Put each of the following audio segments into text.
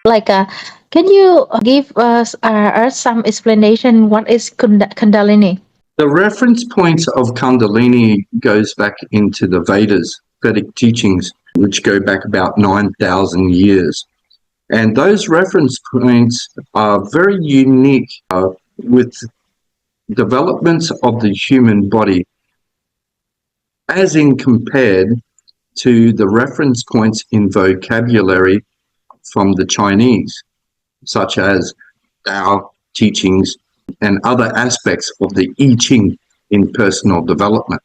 Like, can you give us some explanation? What is Kundalini? The reference point of Kundalini goes back into the Vedas, Vedic teachings, which go back about 9,000 years. And those reference points are very unique with developments of the human body, as in compared to the reference points in vocabulary from the Chinese, such as Tao teachings and other aspects of the I Ching in personal development.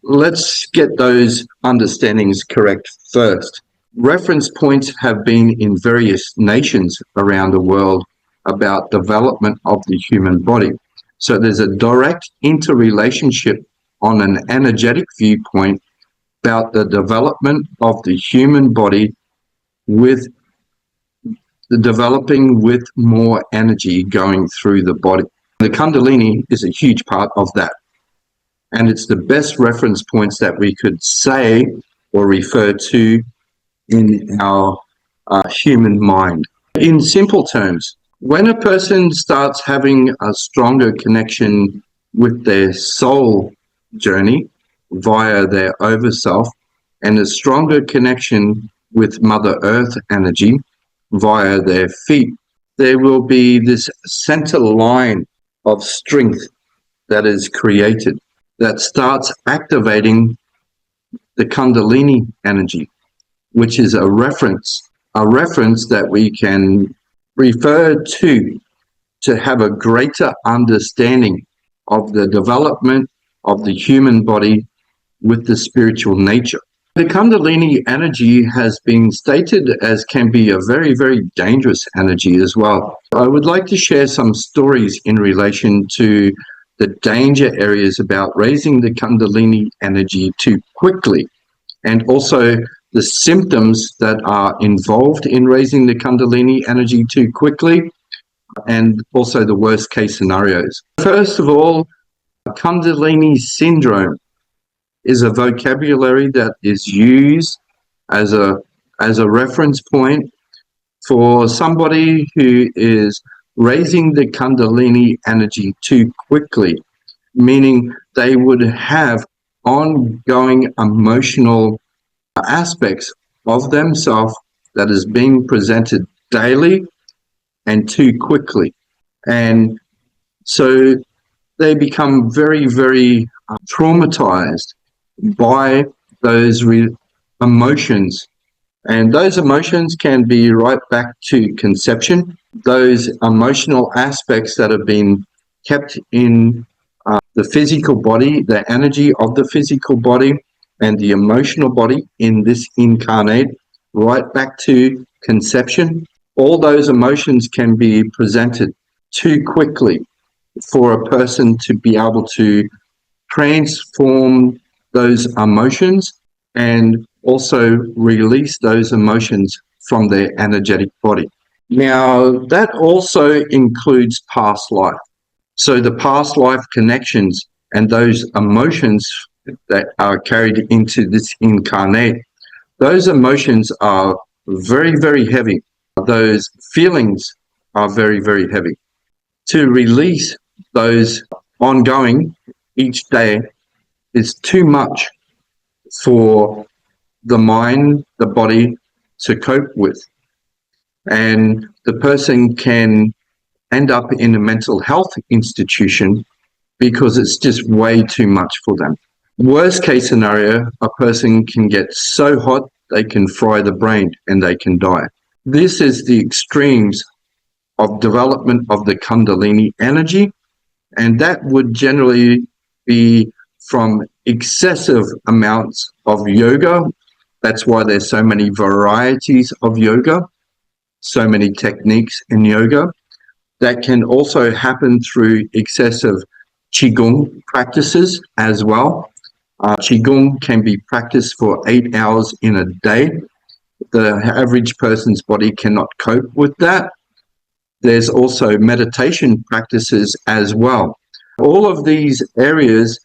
Let's get those understandings correct first. Reference points have been in various nations around the world about development of the human body. So there's a direct interrelationship on an energetic viewpoint about the development of the human body with the developing with more energy going through the body. The Kundalini is a huge part of that. And it's the best reference points that we could say or refer to in our human mind. In simple terms, when a person starts having a stronger connection with their soul journey via their overself and a stronger connection with Mother Earth energy via their feet, there will be this center line of strength that is created that starts activating the Kundalini energy, which is a reference that we can refer to have a greater understanding of the development of the human body with the spiritual nature. The Kundalini energy has been stated as can be a very, very dangerous energy as well. I would like to share some stories in relation to the danger areas about raising the Kundalini energy too quickly, and also the symptoms that are involved in raising the Kundalini energy too quickly, and also the worst case scenarios. First of all, Kundalini syndrome is a vocabulary that is used as a reference point for somebody who is raising the Kundalini energy too quickly, meaning they would have ongoing emotional aspects of themselves that is being presented daily and too quickly. And so they become very, very traumatized by those emotions. And those emotions can be right back to conception. Those emotional aspects that have been kept in the physical body, the energy of the physical body and the emotional body in this incarnate, right back to conception. All those emotions can be presented too quickly for a person to be able to transform those emotions and also release those emotions from their energetic body. Now, that also includes past life. So the past life connections and those emotions that are carried into this incarnate, those emotions are very, very heavy. Those feelings are very, very heavy. To release those ongoing each day is too much for the mind, the body to cope with. And the person can end up in a mental health institution because it's just way too much for them. Worst case scenario, a person can get so hot they can fry the brain and they can die. This is the extremes of development of the Kundalini energy, and that would generally be from excessive amounts of yoga. That's why there's so many varieties of yoga, so many techniques in yoga. That can also happen through excessive Qigong practices as well. Qigong can be practiced for 8 hours in a day. The average person's body cannot cope with that. There's also meditation practices as well. All of these areas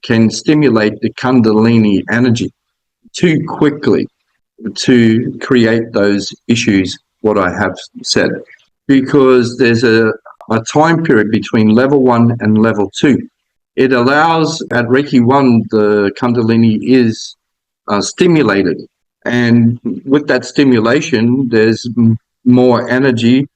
can stimulate the Kundalini energy too quickly to create those issues what I have said, because there's a time period between level 1 and level 2. It allows, at Reiki 1, the Kundalini is stimulated. And with that stimulation, there's more energy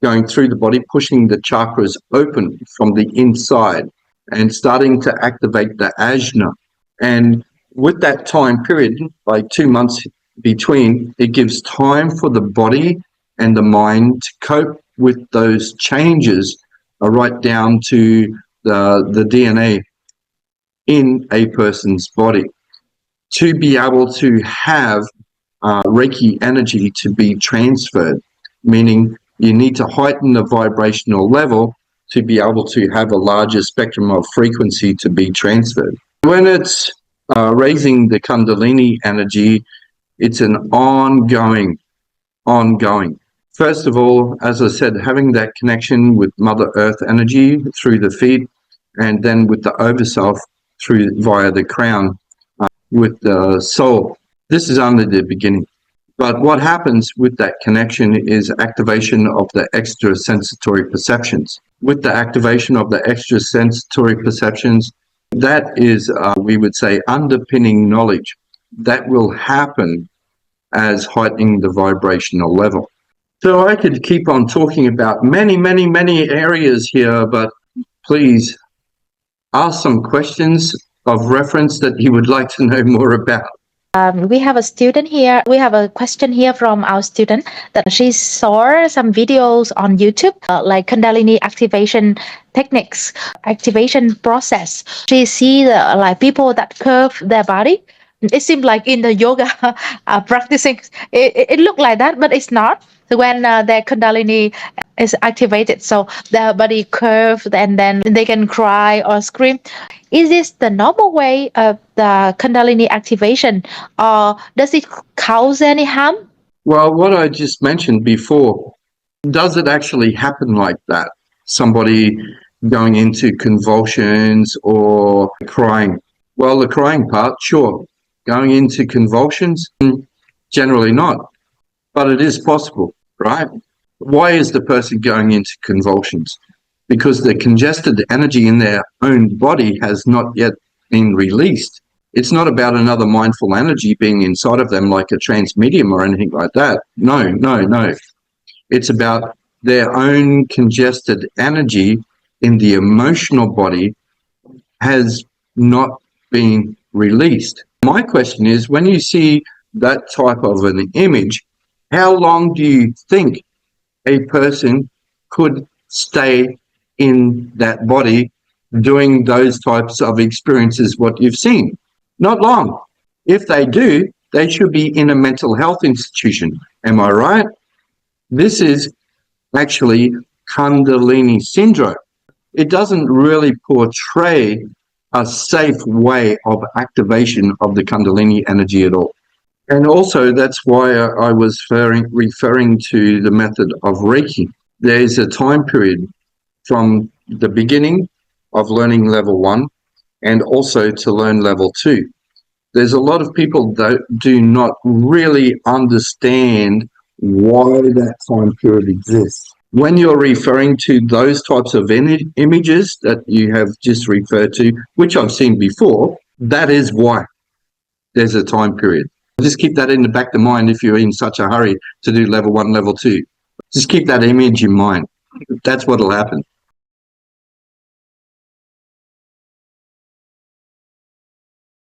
going through the body, pushing the chakras open from the inside and starting to activate the ajna. And with that time period, like 2 months between, it gives time for the body and the mind to cope with those changes, right down to the DNA in a person's body, to be able to have Reiki energy to be transferred, meaning you need to heighten the vibrational level to be able to have a larger spectrum of frequency to be transferred. When it's raising the Kundalini energy, it's an ongoing. First of all, as I said, having that connection with Mother Earth energy through the feet, and then with the Overself via the crown, with the soul. This is only the beginning. But what happens with that connection is activation of the extrasensatory perceptions. With the activation of the extrasensatory perceptions, that is, we would say, underpinning knowledge that will happen as heightening the vibrational level. So I could keep on talking about many, many, many areas here, but please ask some questions of reference that you would like to know more about. We have a student here. We have a question here from our student that she saw some videos on YouTube, like Kundalini activation techniques, activation process. She see like people that curve their body. It seems like in the yoga practicing, it looked like that, but it's not. So when their Kundalini is activated, so their body curved, and then they can cry or scream. Is this the normal way of the Kundalini activation, or does it cause any harm? Well, what I just mentioned before, does it actually happen like that? Somebody going into convulsions or crying? Well, the crying part, sure. Going into convulsions, generally not. But it is possible, right? Why is the person going into convulsions? Because the congested energy in their own body has not yet been released. It's not about another mindful energy being inside of them like a trance medium or anything like that. No. It's about their own congested energy in the emotional body has not been released. My question is, when you see that type of an image, how long do you think a person could stay in that body doing those types of experiences, what you've seen? Not long. If they do, they should be in a mental health institution. Am I right? This is actually Kundalini syndrome. It doesn't really portray a safe way of activation of the Kundalini energy at all. And also, that's why I was referring to the method of Reiki. There is a time period from the beginning of learning level 1 and also to learn level 2. There's a lot of people that do not really understand why that time period exists. When you're referring to those types of images that you have just referred to, which I've seen before, that is why there's a time period. Just keep that in the back of the mind if you're in such a hurry to do level 1, level 2. Just keep that image in mind. That's what will happen.